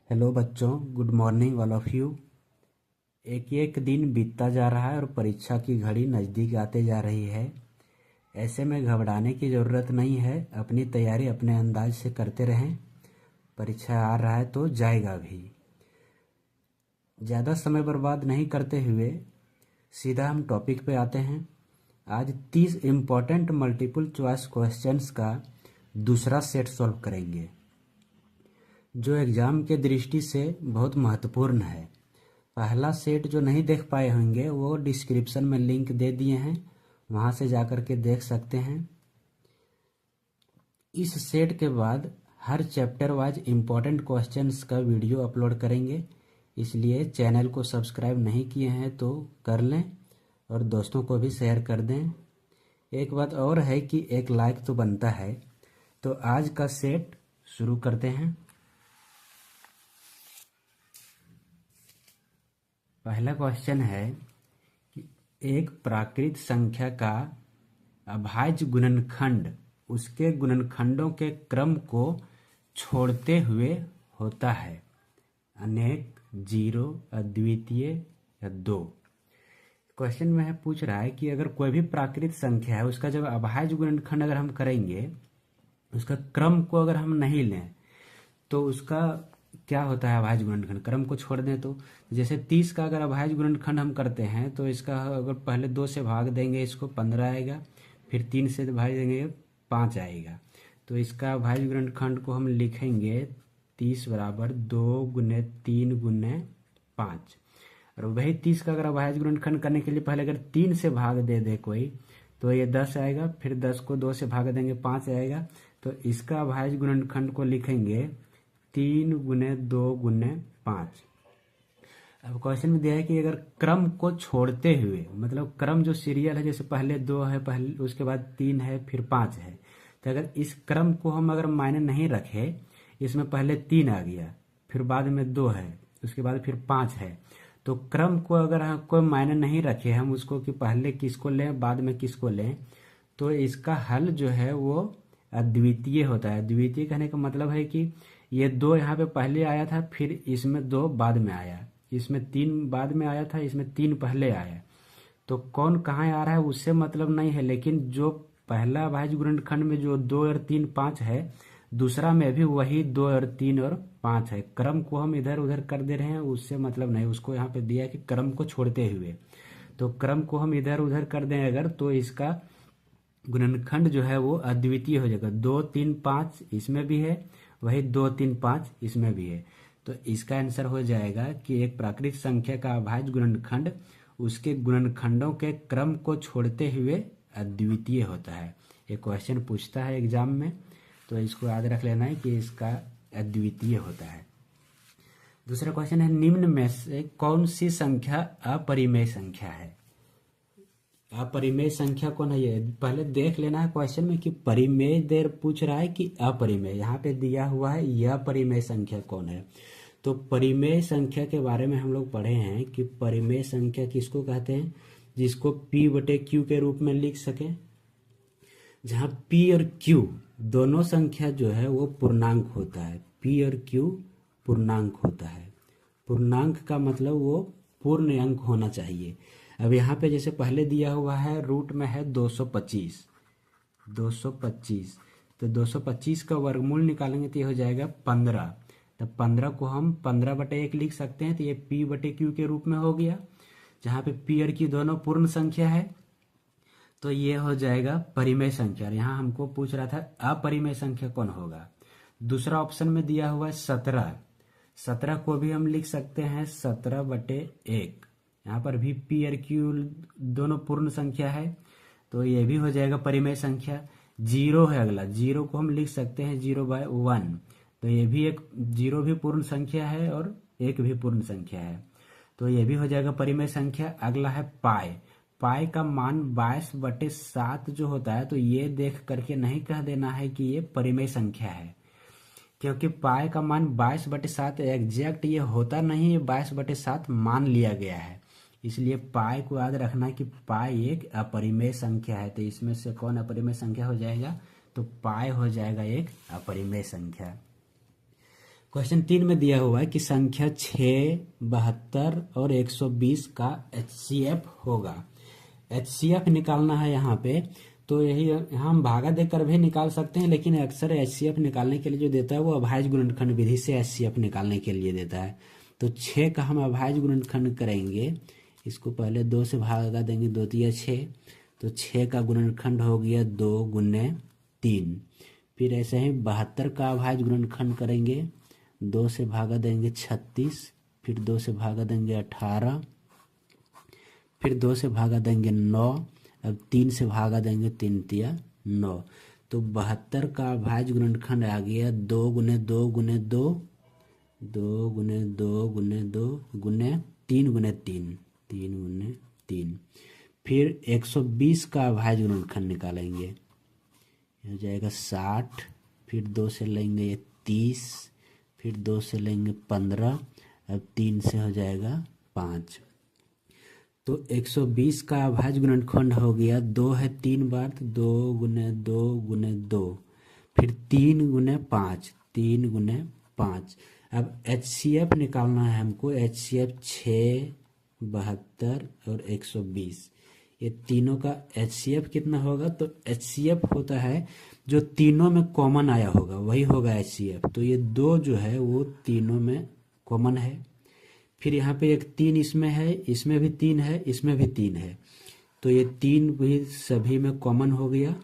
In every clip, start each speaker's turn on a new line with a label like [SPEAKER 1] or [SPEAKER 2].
[SPEAKER 1] Hello बच्चों, good morning all of you. एक एक दिन बीतता जा रहा है और परीक्षा की घड़ी नज़दीक आते जा रही है। ऐसे में घबराने की ज़रूरत नहीं है। अपनी तैयारी अपने अंदाज से करते रहें। परीक्षा आ रहा है तो जाएगा भी। ज़्यादा समय बर्बाद नहीं करते हुए सीधा हम टॉपिक पे आते हैं। आज 30 इम्पॉर्टेंट मल्टीपल चॉइस क्वेश्चंस का दूसरा सेट सॉल्व करेंगे, जो एग्ज़ाम के दृष्टि से बहुत महत्वपूर्ण है। पहला सेट जो नहीं देख पाए होंगे वो डिस्क्रिप्शन में लिंक दे दिए हैं, वहाँ से जाकर के देख सकते हैं। इस सेट के बाद हर चैप्टर वाइज इम्पॉर्टेंट क्वेश्चंस का वीडियो अपलोड करेंगे, इसलिए चैनल को सब्सक्राइब नहीं किए हैं तो कर लें और दोस्तों को भी शेयर कर दें। एक बात और है कि एक लाइक तो बनता है। तो आज का सेट शुरू करते हैं। पहला क्वेश्चन है कि एक प्राकृत संख्या का अभाज्य गुणनखंड उसके गुणनखंडों के क्रम को छोड़ते हुए होता है। अनेक, जीरो, अद्वितीय या दो। क्वेश्चन में पूछ रहा है कि अगर कोई भी प्राकृत संख्या है उसका जब अभाज्य गुणनखंड अगर हम करेंगे, उसका क्रम को अगर हम नहीं लें तो उसका क्या होता है अभाज्य गुणनखंड। क्रम को छोड़ दें तो जैसे 30 का अगर अभाज्य गुणनखंड हम करते हैं तो इसका अगर पहले 2 से भाग देंगे इसको 15 आएगा, फिर 3 से भाग देंगे 5 आएगा। तो इसका अभाज्य गुणनखंड को हम लिखेंगे 30 बराबर 2 गुने 3 गुने 5। और वही 30 का अगर अभाज्य गुणनखंड करने के लिए पहले अगर 3 से भाग दे दे कोई तो ये 10 आएगा, फिर 10 को 2 से भाग देंगे 5 आएगा। तो इसका अभाज्य गुणनखंड को लिखेंगे 3 गुने 2 गुने 5। अब क्वेश्चन में दिया है कि अगर क्रम को छोड़ते हुए, मतलब क्रम जो सीरियल है, जैसे पहले 2 है, पहले उसके बाद 3 है, फिर 5 है, तो अगर इस क्रम को हम अगर मायने नहीं रखे, इसमें पहले 3 आ गया, फिर बाद में 2 है, उसके बाद फिर 5 है, तो क्रम को अगर हम कोई मायने नहीं रखे हम उसको कि पहले किसको लें बाद में किसको लें, तो इसका हल जो है वो अद्वितीय होता है। द्वितीय कहने का मतलब है कि ये 2 यहाँ पे पहले आया था, फिर इसमें 2 बाद में आया, इसमें 3 बाद में आया था, इसमें 3 पहले आया। तो कौन कहाँ आ रहा है उससे मतलब नहीं है, लेकिन जो पहला अभाज्य गुणनखंड में जो 2 और 3 5 है, दूसरा में भी वही 2 और 3 और 5 है। क्रम को हम इधर उधर कर दे रहे हैं, उससे मतलब नहीं। उसको यहाँ पे दिया है कि क्रम को छोड़ते हुए, तो क्रम को हम इधर उधर कर दें अगर, तो इसका गुणनखंड जो है वो अद्वितीय हो जाएगा। 2 3 5 इसमें भी है, वही 2 3 5 इसमें भी है। तो इसका आंसर हो जाएगा कि एक प्राकृत संख्या का अभाज्य गुणनखंड उसके गुणनखंडों के क्रम को छोड़ते हुए अद्वितीय होता है। ये क्वेश्चन पूछता है एग्जाम में, तो इसको याद रख लेना है कि इसका अद्वितीय होता है। दूसरा क्वेश्चन है, निम्न में से कौन सी संख्या अपरिमेय संख्या है। अपरिमेय संख्या कौन है, ये पहले देख लेना है क्वेश्चन में कि परिमेय देर पूछ रहा है कि अपरिमेय। यहाँ पे दिया हुआ है यह परिमेय संख्या कौन है। तो परिमेय संख्या के बारे में हम लोग पढ़े हैं कि परिमेय संख्या किसको कहते हैं, जिसको P बटे Q के रूप में लिख सके, जहाँ P और Q दोनों संख्या जो है वो पूर्णांक होता है। P और Q पूर्णांक होता है। पूर्णांक का मतलब वो पूर्ण अंक होना चाहिए। अब यहाँ पे जैसे पहले दिया हुआ है रूट में है 225, तो 225 का वर्गमूल निकालेंगे तो ये हो जाएगा 15। तो 15 को हम 15 बटे 1 लिख सकते हैं, तो ये P बटे Q के रूप में हो गया, जहाँ पे P और Q दोनों पूर्ण संख्या है। तो ये हो जाएगा परिमेय संख्या। यहाँ हमको पूछ रहा था अपरिमेय संख्या कौन होगा। दूसरा ऑप्शन में दिया हुआ है 17 को भी हम लिख सकते हैं 17 बटे 1। यहाँ पर भी P और Q दोनों पूर्ण संख्या है, तो ये भी हो जाएगा परिमेय संख्या। 0 है अगला, 0 को हम लिख सकते हैं 0/1, तो ये भी एक 0 भी पूर्ण संख्या है और 1 भी पूर्ण संख्या है, तो ये भी हो जाएगा परिमेय संख्या। अगला है पाई का मान 22/7 जो होता है, तो ये देख करके नहीं कह देना है कि ये परिमेय संख्या है, क्योंकि पाई का मान 22/7 एग्जैक्ट ये होता नहीं है, 22/7 मान लिया गया है। इसलिए पाई को याद रखना कि पाई एक अपरिमेय संख्या है। तो इसमें से कौन अपरिमेय संख्या हो जाएगा, तो पाई हो जाएगा एक अपरिमेय संख्या। क्वेश्चन 3 में दिया हुआ है कि संख्या 6, 72 और 120 का HCF होगा। HCF निकालना है यहाँ पे, तो यही यहाँ हम भागा देकर भी निकाल सकते हैं, लेकिन अक्सर HCF निकालने के लिए जो देता है वो अभाज्य गुणनखंड विधि से HCF निकालने के लिए देता है। तो 6 का हम अभाज्य गुणनखंड करेंगे, इसको पहले 2 से भागा देंगे, 2 तिया 6, तो 6 का गुणनखंड हो गया 2 गुने 3। फिर ऐसे ही 72 का अभाज्य गुणनखंड करेंगे, 2 से भागा देंगे 36, फिर 2 से भागा देंगे 18, फिर 2 से भागा देंगे 9, अब 3 से भागा देंगे 3 तिया 9। तो 72 का अभाज्य गुणनखंड आ गया 2 गुने 2 गुने 2, 2 गुने 2 गुने 2 गुने 3 गुने 3, 3 गुने 3। फिर 120 का अभाज्य गुणनखंड निकालेंगे, हो जाएगा 60, फिर 2 से लेंगे 30, फिर 2 से लेंगे 15, अब 3 से हो जाएगा 5। तो 120 का अभाज्य गुणनखंड हो गया, 2 है 3 बार, तो 2 गुने 2 गुने 2, फिर 3 गुने 5, 3 गुने 5। अब HCF निकालना है हमको, HCF 6, 72 और 120, ये तीनों का HCF कितना होगा? तो HCF होता है जो तीनों में कॉमन आया होगा वही होगा HCF। तो ये 2 जो है वो तीनों में कॉमन है। फिर यहाँ पे एक 3 इसमें है, इसमें भी 3 है, इसमें भी 3 है, तो ये 3 भी सभी में कॉमन हो गया।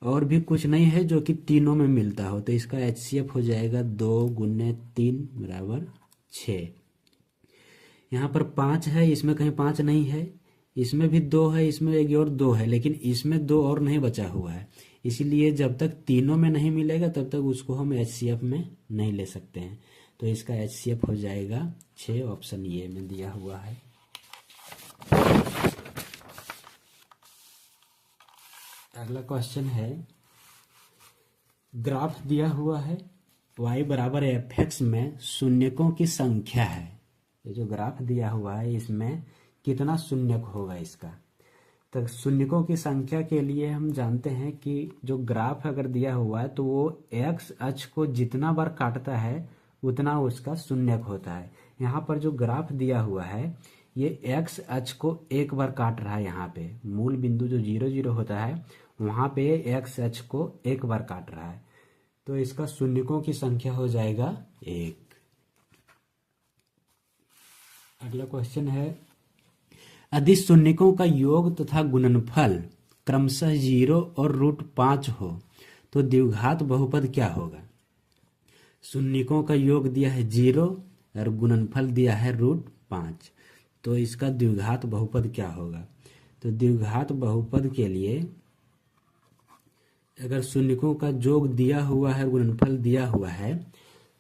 [SPEAKER 1] और भी कुछ नहीं है जो कि तीनों में मिलता हो, तो इसका HCF हो जाएगा 2 गुने 3 बराबर 6। यहाँ पर 5 है, इसमें कहीं 5 नहीं है, इसमें भी 2 है, इसमें एक और 2 है, लेकिन इसमें 2 और नहीं बचा हुआ है, इसीलिए जब तक तीनों में नहीं मिलेगा तब तक उसको हम HCF में नहीं ले सकते हैं। तो इसका HCF हो जाएगा 6, ऑप्शन ए में दिया हुआ है। अगला क्वेश्चन है, ग्राफ दिया हुआ है y बराबर fx में शून्यकों की संख्या है। ये जो ग्राफ दिया हुआ है इसमें कितना शून्यक होगा इसका? तो शून्यकों की संख्या के लिए हम जानते हैं कि जो ग्राफ अगर दिया हुआ है तो वो x अक्ष को जितना बार काटता है उतना उसका शून्यक होता है। यहाँ पर जो ग्राफ दिया हुआ है ये x अक्ष को एक बार काट रहा है, यहाँ पे मूल बिंदु जो 0 0 होता है वहां पे x अक्ष को एक बार काट रहा है, तो इसका शून्यकों की संख्या हो जाएगा 1। अगला क्वेश्चन है, यदि शून्यकों का योग तथा गुणनफल क्रमशः 0 और √5 हो तो द्विघात बहुपद क्या होगा? शून्यकों का योग दिया है 0 और गुणनफल दिया है √5, तो इसका द्विघात बहुपद क्या होगा? तो द्विघात बहुपद के लिए अगर शून्यकों का योग दिया हुआ है, गुणनफल दिया हुआ है,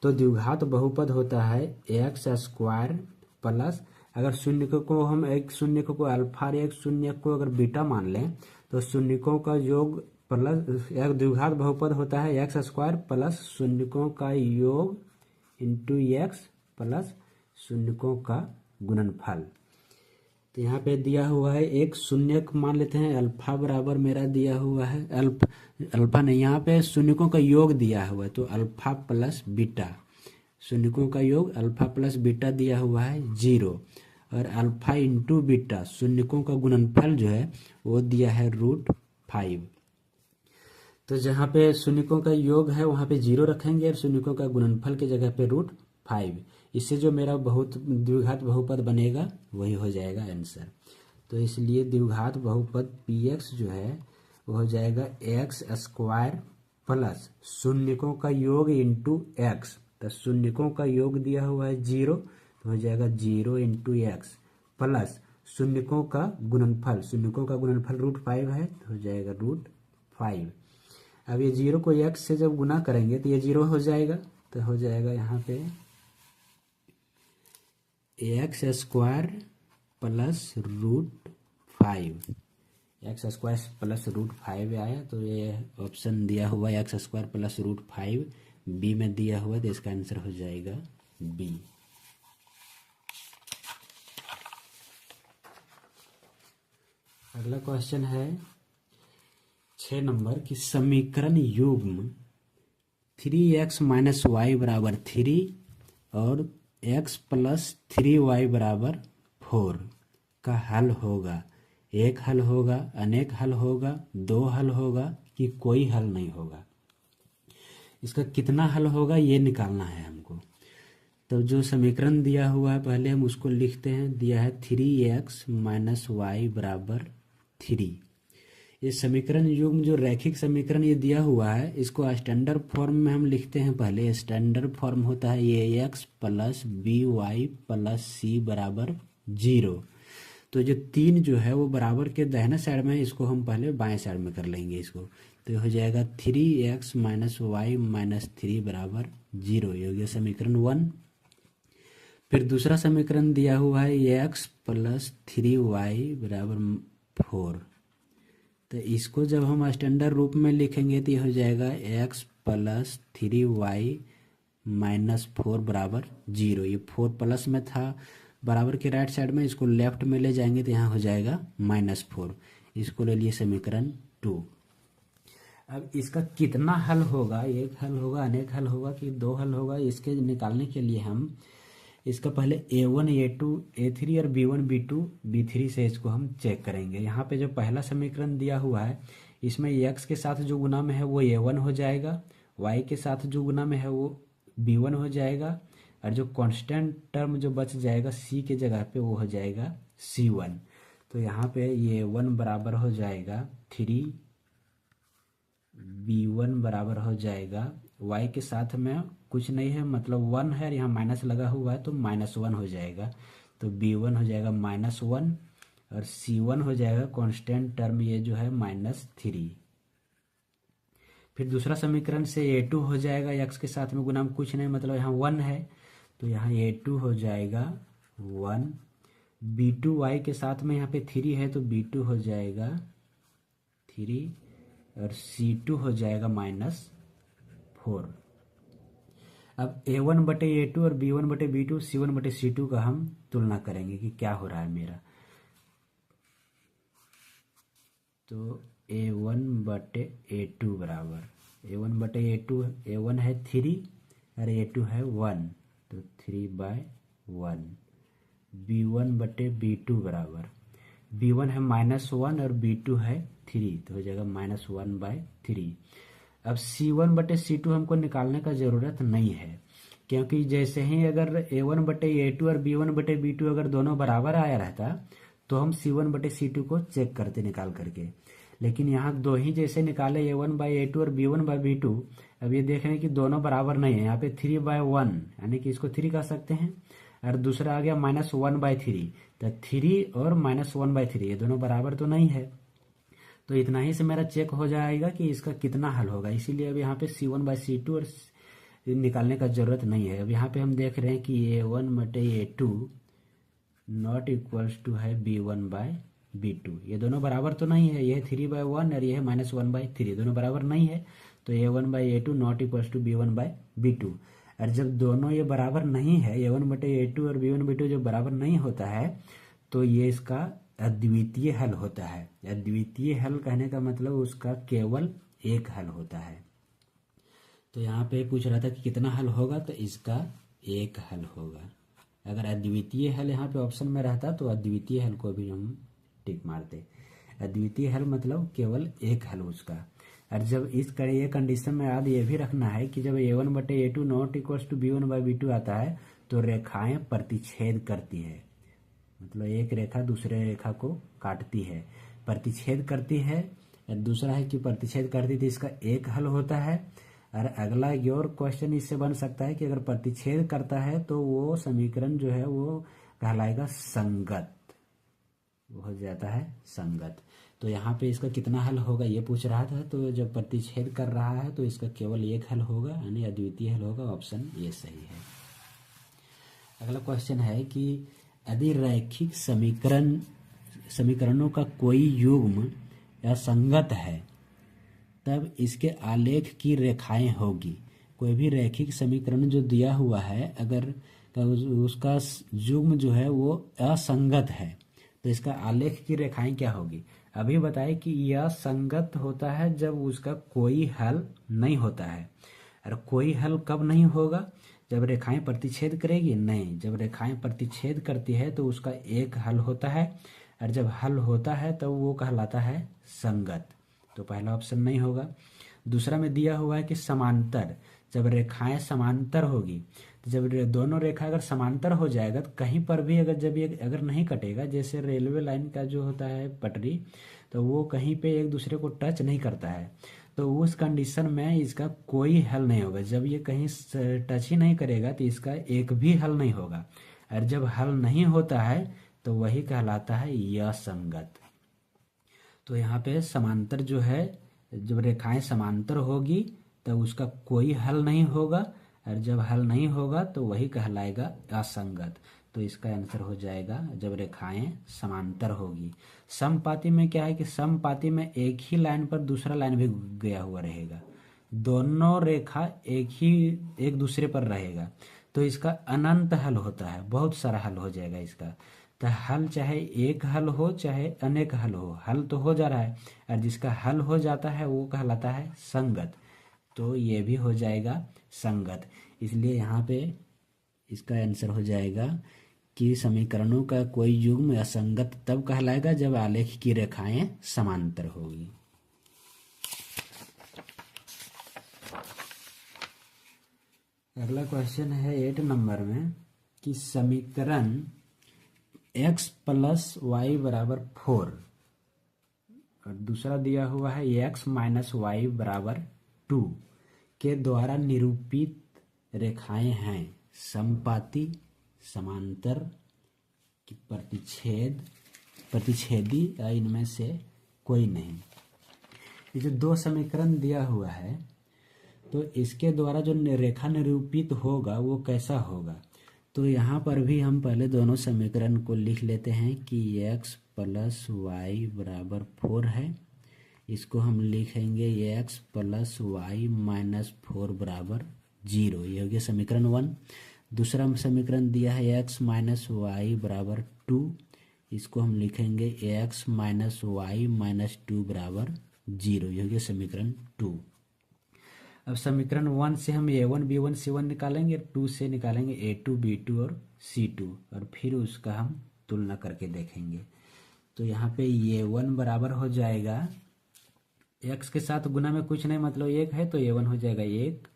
[SPEAKER 1] तो द्विघात बहुपद होता है x² प्लस, अगर शून्य को हम एक शून्य को अल्फा और एक शून्य को अगर बीटा मान लें तो शून्यकों का योग प्लस एक द्विघात बहुपद होता है x² प्लस शून्यकों का योग इंटू x प्लस शून्यकों का गुणनफल। तो यहाँ पे दिया हुआ है एक शून्यक मान लेते हैं, अल्फा बराबर मेरा दिया हुआ है अल्फा नहीं, यहाँ पे शून्यकों का योग दिया हुआ है तो अल्फा प्लस बीटा, शून्यकों का योग अल्फा प्लस बीटा दिया हुआ है 0, और अल्फा इंटू बीटा शून्यकों का गुणनफल जो है वो दिया है √5। तो जहाँ पे शून्यकों का योग है वहाँ पे 0 रखेंगे और शून्यकों का गुणनफल की जगह पे √5, इससे जो मेरा द्विघात बहुपद बनेगा वही हो जाएगा आंसर। तो इसलिए द्विघात बहुपद px जो है वो हो जाएगा x² प्लस शून्यकों का योग इंटू x, तो शून्यकों का योग दिया हुआ है 0 तो हो जाएगा 0 इंटू x प्लस शून्यकों का गुणनफल, शून्यकों का गुणनफल √5 है तो हो जाएगा √5। अब ये 0 को x से जब गुना करेंगे तो ये 0 हो जाएगा, तो हो जाएगा यहाँ पे x² प्लस √5, x² प्लस √5 आया, तो ये ऑप्शन दिया हुआ है x² प्लस √5 बी में दिया हुआ है, तो इसका आंसर हो जाएगा बी। अगला क्वेश्चन है 6 नंबर की समीकरण युग्म 3x - y बराबर 3 और x प्लस 3y बराबर 4 का हल होगा। एक हल होगा, अनेक हल होगा, दो हल होगा कि कोई हल नहीं होगा। इसका कितना हल होगा ये निकालना है हमको। तो जो समीकरण दिया हुआ है पहले हम उसको लिखते हैं। दिया है 3x माइनस वाई बराबर 3। ये समीकरण युग्म जो रैखिक समीकरण ये दिया हुआ है इसको स्टैंडर्ड फॉर्म में हम लिखते हैं। पहले स्टैंडर्ड फॉर्म होता है ये x plus B Y plus C बराबर 0। तो जो 3 जो है वो बराबर के दाहिने साइड में है, इसको हम पहले बाएं साइड में कर लेंगे इसको। तो हो जाएगा 3x माइनस वाई माइनस 3 बराबर 0। ये हो गया समीकरण 1। फिर दूसरा समीकरण दिया हुआ है x प्लस 3y बराबर 4। तो इसको जब हम स्टैंडर्ड रूप में लिखेंगे तो ये हो जाएगा x प्लस 3y माइनस 4 बराबर 0। ये 4 प्लस में था बराबर के राइट साइड में, इसको लेफ्ट में ले जाएंगे तो यहाँ हो जाएगा -4। इसको ले लिए समीकरण 2। अब इसका कितना हल होगा, एक हल होगा, अनेक हल होगा कि दो हल होगा, इसके निकालने के लिए हम इसका पहले a1 a2 a3 और b1 b2 b3 से इसको हम चेक करेंगे। यहाँ पे जो पहला समीकरण दिया हुआ है इसमें x के साथ जो गुना में है वो a1 हो जाएगा, y के साथ जो गुना में है वो b1 हो जाएगा, और जो कांस्टेंट टर्म जो बच जाएगा c के जगह पे वो हो जाएगा c1। तो यहाँ पे ये a1 बराबर हो जाएगा 3, b1 बराबर हो जाएगा y के साथ में कुछ नहीं है मतलब 1 है, और यहाँ माइनस लगा हुआ है तो -1 हो जाएगा। तो b1 हो जाएगा -1 और c1 हो जाएगा कांस्टेंट टर्म ये जो है -3। फिर दूसरा समीकरण से a2 हो जाएगा, x के साथ में गुना में कुछ नहीं मतलब यहाँ 1 है तो यहाँ a2 हो जाएगा 1। b2 y के साथ में यहाँ पे 3 है तो b2 हो जाएगा 3 और c2 हो जाएगा -4। अब a1 बटे a2 और b1 बटे b2 c1 बटे c2 का हम तुलना करेंगे कि क्या हो रहा है मेरा। तो a1 बटे a2 बराबर a1 बटे a2, a1 है 3 और a2 है 1 तो 3/1। b1 बटे b2 बराबर b1 है -1 और b2 है 3 तो हो जाएगा -1/3। अब c1 बटे c2 हमको निकालने का ज़रूरत नहीं है, क्योंकि जैसे ही अगर a1 बटे a2 और b1 बटे b2 अगर दोनों बराबर आया रहता तो हम c1 बटे c2 को चेक करते निकाल करके। लेकिन यहाँ दो ही जैसे निकाले a1/a2 और b1/b2। अब ये देख रहे हैं कि दोनों बराबर नहीं है, यहाँ पे 3/1 यानी कि इसको 3 कह सकते हैं, और दूसरा आ गया -1/3। तो 3 और -1/3 ये दोनों बराबर तो नहीं है। तो इतना ही से मेरा चेक हो जाएगा कि इसका कितना हल होगा। इसीलिए अब यहाँ पे c1/c2 और निकालने का जरूरत नहीं है। अब यहाँ पे हम देख रहे हैं कि a1 बटे a2 नॉट इक्वल्स टू है b1/b2। ये दोनों बराबर तो नहीं है, ये है 3/1 और ये है -1/3, दोनों बराबर नहीं है। तो a1/a2 not equals to b1/b2। और जब दोनों ये बराबर नहीं है, a1 बटे a2 और b1/b2 जब बराबर नहीं होता है तो ये इसका अद्वितीय हल होता है। अद्वितीय हल कहने का मतलब उसका केवल एक हल होता है। तो यहाँ पे पूछ रहा था कि कितना हल होगा, तो इसका एक हल होगा। अगर अद्वितीय हल यहाँ पे ऑप्शन में रहता तो अद्वितीय हल को भी हम टिक मारते। अद्वितीय हल मतलब केवल एक हल उसका। और जब ये कंडीशन में याद ये भी रखना है कि जब a1 बटे a2 not equals to b1/b2 आता है तो रेखाएं प्रतिच्छेद करती है, मतलब एक रेखा दूसरे रेखा को काटती है, प्रतिच्छेद करती है। दूसरा है कि प्रतिच्छेद करती थी, इसका एक हल होता है। और अगला एक और क्वेश्चन इससे बन सकता है कि अगर प्रतिच्छेद करता है तो वो समीकरण जो है वो कहलाएगा संगत, वो हो जाता है संगत। तो यहाँ पे इसका कितना हल होगा ये पूछ रहा था। तो जब प्रतिच्छेद कर रहा है तो इसका केवल एक हल होगा, यानी अद्वितीय हल होगा। ऑप्शन ये सही है। अगला क्वेश्चन है कि यदि रैखिक समीकरणों का कोई युग्म या संगत है तब इसके आलेख की रेखाएं होगी। कोई भी रैखिक समीकरण जो दिया हुआ है अगर उसका युग्म जो है वो असंगत है तो इसका आलेख की रेखाएं क्या होगी। अभी बताए कि यह संगत होता है जब उसका कोई हल नहीं होता है। और कोई हल कब नहीं होगा, जब रेखाएं प्रतिच्छेद करेगी नहीं, जब रेखाएं प्रतिच्छेद करती है तो उसका एक हल होता है, और जब हल होता है तो वो कहलाता है संगत। तो पहला ऑप्शन नहीं होगा। दूसरा में दिया हुआ है कि समांतर, जब रेखाएं समांतर होगी, तो जब दोनों रेखा अगर समांतर हो जाएगा तो कहीं पर भी अगर जब ये अगर नहीं कटेगा, जैसे रेलवे लाइन का जो होता है पटरी, तो वो कहीं पे एक दूसरे को टच नहीं करता है, तो उस कंडीशन में इसका कोई हल नहीं होगा। जब ये कहीं टच ही नहीं करेगा तो इसका एक भी हल नहीं होगा, और जब हल नहीं होता है तो वही कहलाता है असंगत। तो यहाँ पे समांतर जो है, जब रेखाएं समांतर होगी तब उसका कोई हल नहीं होगा, और जब हल नहीं होगा तो वही कहलाएगा असंगत। तो इसका आंसर हो जाएगा जब रेखाएं समांतर होगी। समपाती में क्या है कि समपाती में एक ही लाइन पर दूसरा लाइन भी गया हुआ रहेगा, दोनों रेखा एक दूसरे पर रहेगा, तो इसका अनंत हल होता है, बहुत सारा हल हो जाएगा इसका। तो हल चाहे एक हल हो चाहे अनेक हल हो, हल तो हो जा रहा है, और जिसका हल हो जाता है वो कहलाता है संगत। तो ये भी हो जाएगा संगत। इसलिए यहाँ पे इसका आंसर हो जाएगा कि समीकरणों का कोई युग्म असंगत तब कहलाएगा जब आलेख की रेखाएं समांतर होगी। अगला क्वेश्चन है 8 नंबर में कि समीकरण x प्लस वाई बराबर 4 और दूसरा दिया हुआ है x माइनस वाई बराबर 2 के द्वारा निरूपित रेखाएं हैं समपाती, समांतर की प्रतिच्छेदी या इनमें से कोई नहीं। ये जो दो समीकरण दिया हुआ है तो इसके द्वारा जो रेखा निरूपित होगा वो कैसा होगा। तो यहाँ पर भी हम पहले दोनों समीकरण को लिख लेते हैं कि x प्लस वाई बराबर 4 है, इसको हम लिखेंगे x प्लस वाई माइनस 4 बराबर 0। ये हो गया समीकरण 1। दूसरा समीकरण दिया है x माइनस वाई बराबर 2, इसको हम लिखेंगे x माइनस वाई माइनस 2 बराबर 0। ये हो गया समीकरण 2। अब समीकरण 1 से हम a1 b1 c1 निकालेंगे, 2 से निकालेंगे a2 b2 और c2, और फिर उसका हम तुलना करके देखेंगे। तो यहाँ पे a1 बराबर हो जाएगा, x के साथ गुना में कुछ नहीं मतलब 1 है तो a1 हो जाएगा 1,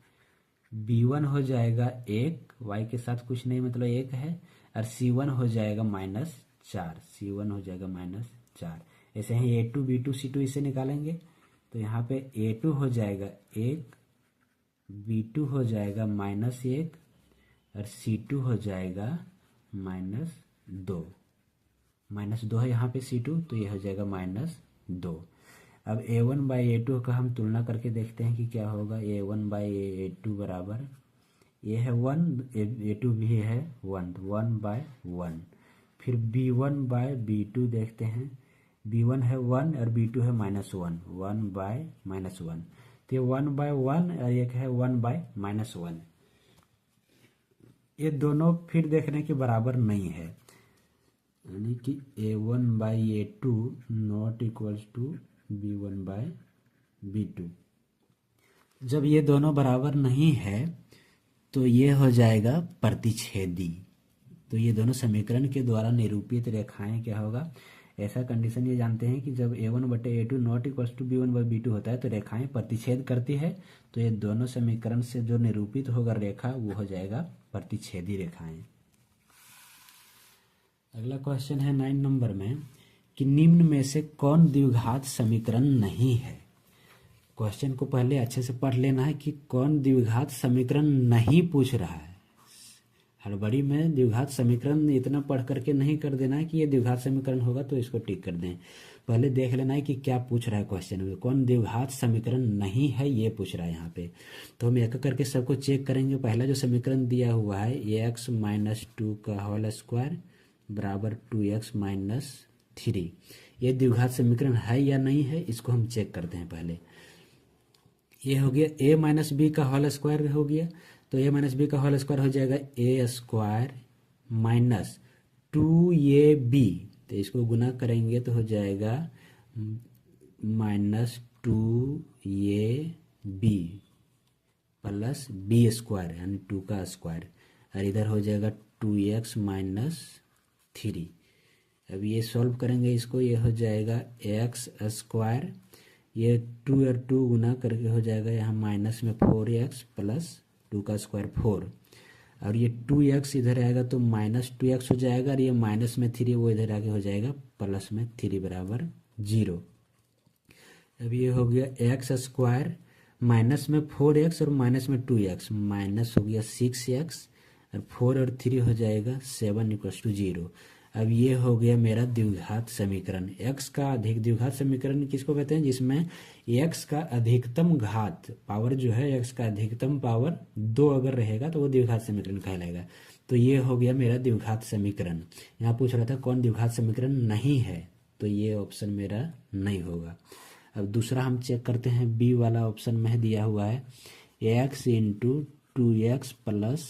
[SPEAKER 1] b1 हो जाएगा 1, y के साथ कुछ नहीं मतलब 1 है, और c1 हो जाएगा -4, c1 हो जाएगा -4। ऐसे ही a2 b2 c2 इसे निकालेंगे, तो यहाँ पे a2 हो जाएगा 1, b2 हो जाएगा -1 और c2 हो जाएगा -2। -2 है यहाँ पे c2, तो ये हो जाएगा -2। अब a1 बाई a2 का हम तुलना करके देखते हैं कि क्या होगा। a1 बाई a2 बराबर, ये है 1, a2 भी है 1, 1 बाय 1। फिर b1 बाय b2 देखते हैं, b1 है 1 और b2 है -1, 1 बाय -1, तो ये 1 बाय 1 और एक है 1 बाय -1। ये दोनों फिर देखने के बराबर नहीं है, यानी कि a1 by a2 not equals to b1 by b2। जब ये दोनों बराबर नहीं है तो ये हो जाएगा प्रतिच्छेदी। तो ये दोनों समीकरण के द्वारा निरूपित रेखाएं क्या होगा, ऐसा कंडीशन ये जानते हैं कि जब a1 बटे a2 not equals to b1 by b2 होता है तो रेखाएं प्रतिच्छेद करती है। तो ये दोनों समीकरण से जो निरूपित होगा रेखा वो हो जाएगा प्रतिच्छेदी रेखाएं। अगला क्वेश्चन है 9 नंबर में कि निम्न में से कौन द्विघात समीकरण नहीं है। क्वेश्चन को पहले अच्छे से पढ़ लेना है कि कौन द्विघात समीकरण नहीं पूछ रहा है। हड़बड़ी में द्विघात समीकरण इतना पढ़ करके नहीं कर देना है कि ये द्विघात समीकरण होगा तो इसको टिक कर दें। पहले देख लेना है कि क्या पूछ रहा है क्वेश्चन में, कौन द्विघात समीकरण नहीं है ये पूछ रहा है यहाँ पे। तो हम एक करके सबको चेक करेंगे। पहला जो समीकरण दिया हुआ है x माइनस 2 का होल स्क्वायर बराबर 2x माइनस 3, ये द्विघात समीकरण है या नहीं है इसको हम चेक करते हैं। पहले ये हो गया a माइनस बी का होल स्क्वायर हो गया, तो a माइनस बी का होल स्क्वायर हो जाएगा a स्क्वायर माइनस 2ab, तो इसको गुना करेंगे तो हो जाएगा -2ab प्लस बी स्क्वायर यानी 2 का स्क्वायर, और इधर हो जाएगा 2x माइनस 3। अब ये सॉल्व करेंगे इसको, ये हो जाएगा एक्स स्क्वायर, ये 2 और 2 गुना करके हो जाएगा यहाँ माइनस में 4x प्लस 2 का स्क्वायर 4, और ये 2x इधर आएगा तो माइनस 2x हो जाएगा, और ये माइनस में 3 वो इधर आगे हो जाएगा प्लस में 3 बराबर 0। अब ये हो गया एक्स स्क्वायर माइनस में 4x और माइनस में 2x, माइनस हो गया 6x और 4 और 3 हो जाएगा 7 इक्वल्स टू 0। अब ये हो गया मेरा द्विघात समीकरण। x का अधिक द्विघात समीकरण किसको कहते हैं? जिसमें x का अधिकतम घात पावर जो है, x का अधिकतम पावर 2 अगर रहेगा तो वो द्विघात समीकरण कहलाएगा। तो ये हो गया मेरा द्विघात समीकरण। यहाँ पूछ रहा था कौन द्विघात समीकरण नहीं है, तो ये ऑप्शन मेरा नहीं होगा। अब दूसरा हम चेक करते हैं, बी वाला ऑप्शन में दिया हुआ है x इंटू 2x प्लस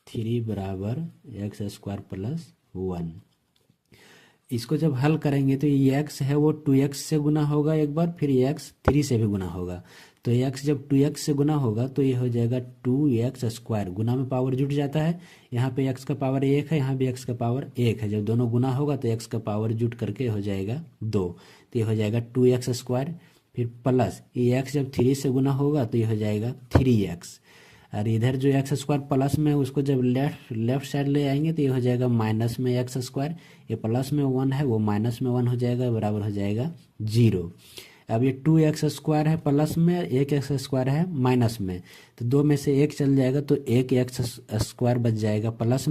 [SPEAKER 1] 3 बराबर एक्स स्क्वायर प्लस 1। इसको जब हल करेंगे तो ये x है वो 2x से गुना होगा एक बार, फिर x 3 से भी गुना होगा। तो x जब 2x से गुना होगा तो ये हो जाएगा 2x स्क्वायर, गुना में पावर जुट जाता है, यहाँ पे x का पावर 1 है, यहाँ भी x का पावर 1 है। जब दोनों गुना होगा तो x का पावर जुट करके हो जाएगा 2, तो ये हो जाएगा 2x स्क्वायर, फिर प्लस ये x जब 3 से गुना होगा तो ये हो जाएगा 3x, और इधर जो एक्स स्क्वायर प्लस में उसको जब लेफ्ट साइड ले आएंगे तो ये हो जाएगा माइनस में एक्स स्क्वायर, ये प्लस में 1 है वो माइनस में 1 हो जाएगा, बराबर हो जाएगा 0। अब ये 2x स्क्वायर है प्लस में, 1x स्क्वायर है माइनस में, तो 2 में से 1 चल जाएगा तो 1x स्क्वायर बच जाएगा प्लस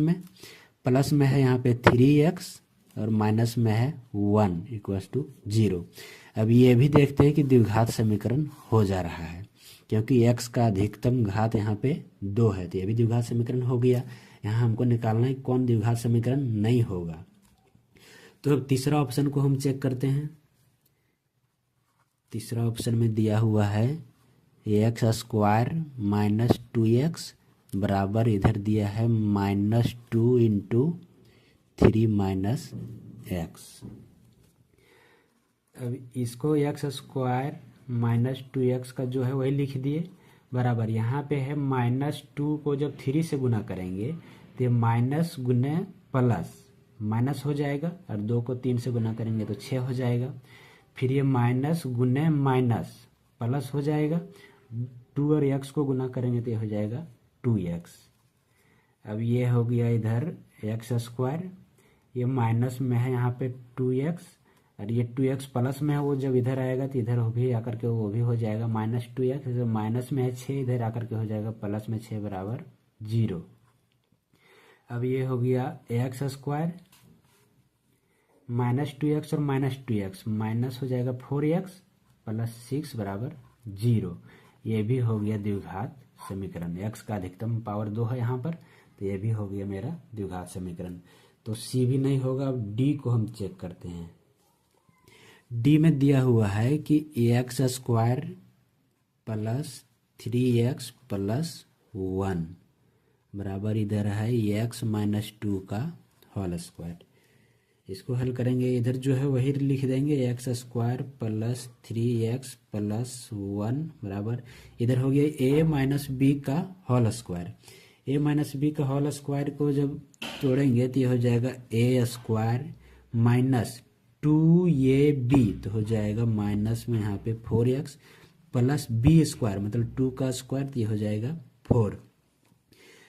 [SPEAKER 1] में है यहाँ पे 3x और माइनस में है 1 इक्वल्स टू 0। अब ये भी देखते हैं कि द्विघात समीकरण हो जा रहा है, क्योंकि x का अधिकतम घात यहाँ पे 2 है, तो ये भी द्विघात समीकरण हो गया। यहाँ हमको निकालना है कौन द्विघात समीकरण नहीं होगा। तो अब तीसरा ऑप्शन को हम चेक करते हैं। तीसरा ऑप्शन में दिया हुआ है एक्स स्क्वायर माइनस 2x बराबर, इधर दिया है माइनस 2 इंटू 3 माइनस एक्स। अब इसको एक्स स्क्वायर माइनस 2x का जो है वही लिख दिए बराबर, यहाँ पे है माइनस 2 को जब 3 से गुना करेंगे तो ये माइनस गुने प्लस माइनस हो जाएगा, और 2 को 3 से गुना करेंगे तो 6 हो जाएगा, फिर ये माइनस गुने माइनस प्लस हो जाएगा, 2 और x को गुना करेंगे तो ये हो जाएगा 2x। अब ये हो गया इधर एक्स स्क्वायर, ये माइनस में है यहाँ पे 2x, और ये 2x प्लस में है, वो जब इधर आएगा तो इधर भी आकर के वो भी हो जाएगा माइनस 2x, जो माइनस में है 6 इधर आकर के हो जाएगा प्लस में 6 बराबर 0। अब ये हो गया एक्स स्क्वायर माइनस 2x और माइनस 2x, माइनस हो जाएगा 4x प्लस 6 बराबर 0। ये भी हो गया द्विघात समीकरण। x का अधिकतम पावर 2 है यहाँ पर, तो ये भी हो गया मेरा द्विघात समीकरण। तो C भी नहीं होगा। अब D को हम चेक करते हैं। D में दिया हुआ है कि x square plus 3x plus 1 बराबर, इधर है x माइनस 2 का होल स्क्वायर। इसको हल करेंगे, इधर जो है वही लिख देंगे x square plus 3x plus 1 बराबर, इधर हो गया a माइनस बी का whole square. a minus b का होल स्क्वायर को जब तोड़ेंगे तो ये हो जाएगा a स्क्वायर माइनस 2ab, तो हो जाएगा माइनस में यहाँ पे 4x प्लस b स्क्वायर मतलब 2 का स्क्वायर, तो ये हो जाएगा 4।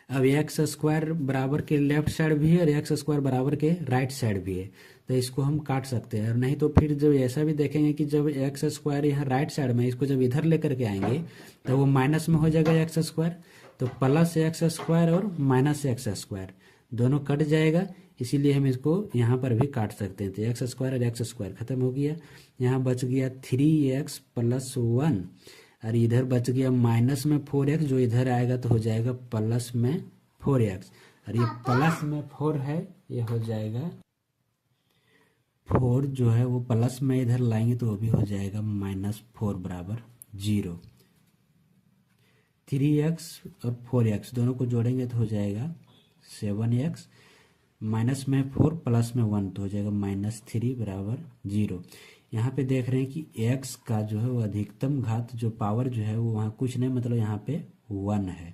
[SPEAKER 1] अब एक्स स्क्वायर बराबर के लेफ्ट साइड भी है और एक्स स्क्वायर बराबर के राइट साइड भी है, तो इसको हम काट सकते हैं। और नहीं तो फिर जब ऐसा भी देखेंगे कि जब एक्स स्क्वायर यहाँ राइट साइड में, इसको जब इधर लेकर के आएंगे तो वो माइनस में हो जाएगा एक्स स्क्वायर, तो प्लस एक्स स्क्वायर और माइनस एक्स स्क्वायर दोनों कट जाएगा, इसीलिए हम इसको यहाँ पर भी काट सकते हैं। तो एक्स स्क्वायर और एक्स स्क्वायर खत्म हो गया, यहाँ बच गया 3x प्लस 1, और इधर बच गया माइनस में 4x, जो इधर आएगा तो हो जाएगा प्लस में 4x, और ये प्लस में 4 है, ये हो जाएगा 4 जो है वो प्लस में इधर लाएंगे तो वो भी हो जाएगा माइनस 4 बराबर 0। 3x और 4x दोनों को जोड़ेंगे तो हो जाएगा 7x, माइनस में 4 प्लस में 1 तो हो जाएगा माइनस 3 बराबर 0। यहाँ पे देख रहे हैं कि x का जो है वो अधिकतम घात जो पावर जो है वो वहाँ कुछ नहीं, मतलब यहाँ पे 1 है,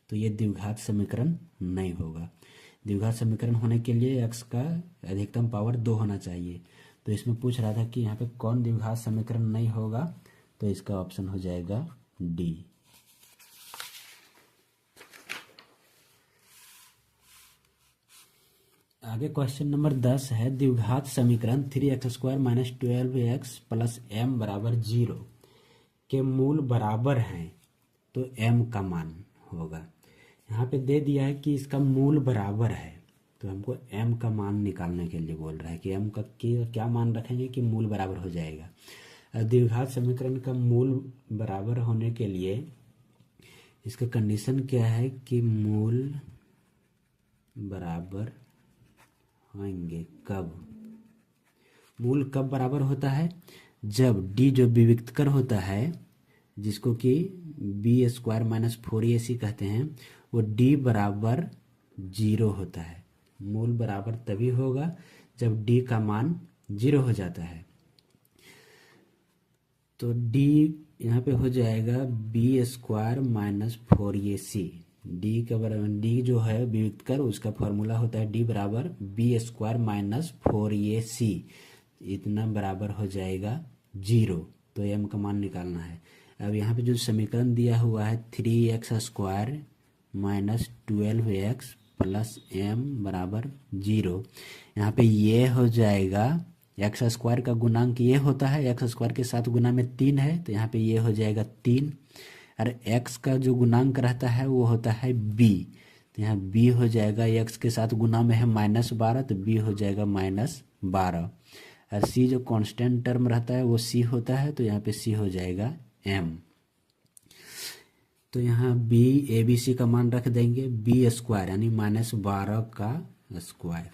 [SPEAKER 1] तो ये द्विघात समीकरण नहीं होगा। द्विघात समीकरण होने के लिए x का अधिकतम पावर 2 होना चाहिए। तो इसमें पूछ रहा था कि यहाँ पे कौन द्विघात समीकरण नहीं होगा, तो इसका ऑप्शन हो जाएगा डी। आगे क्वेश्चन नंबर 10 है, द्विघात समीकरण 3x² - 12x + m = 0 के मूल बराबर हैं तो m का मान होगा। यहाँ पे दे दिया है कि इसका मूल बराबर है, तो हमको m का मान निकालने के लिए बोल रहा है कि m का क्या मान रखेंगे कि मूल बराबर हो जाएगा। द्विघात समीकरण का मूल बराबर होने के लिए इसका कंडीशन क्या है कि मूल बराबर होंगे कब? मूल कब बराबर होता है? जब d जो विविक्तकर होता है, जिसको कि b² - 4ac कहते हैं, वो d बराबर 0 होता है। मूल बराबर तभी होगा जब d का मान 0 हो जाता है। तो d यहाँ पे हो जाएगा b² - 4ac। d का बराबर, d जो है विविक्तकर, उसका फॉर्मूला होता है d बराबर b² - 4ac, इतना बराबर हो जाएगा 0। तो m का मान निकालना है। अब यहाँ पे जो समीकरण दिया हुआ है 3x² - 12x + m = 0, यहाँ पे ये हो जाएगा x² का गुणांक ये होता है, x² के साथ गुना में 3 है, तो यहाँ पे ये हो जाएगा 3। और x का जो गुणांक रहता है वो होता है b, तो यहाँ b हो जाएगा, x के साथ गुना में है -12, तो b हो जाएगा -12। और c जो कांस्टेंट टर्म रहता है वो c होता है, तो यहाँ पे c हो जाएगा m। तो यहाँ b abc का मान रख देंगे, b² यानी -12 का स्क्वायर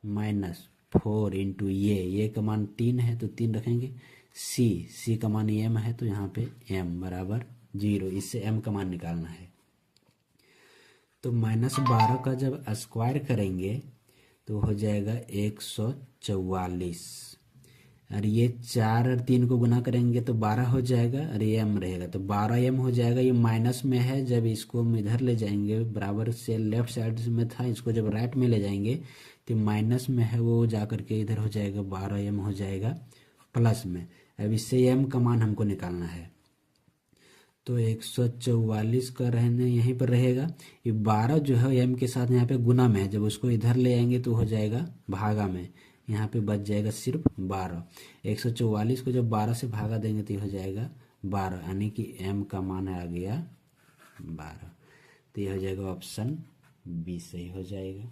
[SPEAKER 1] -4 इंटू ये का मान 3 है, तो 3 रखेंगे। c का मान m है, तो यहाँ पे m बराबर 0, इससे m का मान निकालना है। तो -12 का जब स्क्वायर करेंगे तो हो जाएगा 144, और ये 4 और 3 को गुना करेंगे तो 12 हो जाएगा, और ये m रहेगा तो 12m हो जाएगा। ये माइनस में है, जब इसको हम इधर ले जाएंगे, बराबर से लेफ्ट साइड में था, इसको जब राइट में ले जाएंगे तो माइनस में है, वो जा करके इधर हो जाएगा, 12m हो जाएगा प्लस में। अब इससे m का मान हमको निकालना है, तो 144 का रहने यहीं पर रहेगा। ये 12 जो है m के साथ यहाँ पे गुना में है, जब उसको इधर ले आएंगे तो हो जाएगा भागा में, यहाँ पे बच जाएगा सिर्फ 12। 144 को जब 12 से भागा देंगे तो हो जाएगा 12, यानी कि m का मान आ गया 12। तो ये हो जाएगा ऑप्शन बी सही हो जाएगा।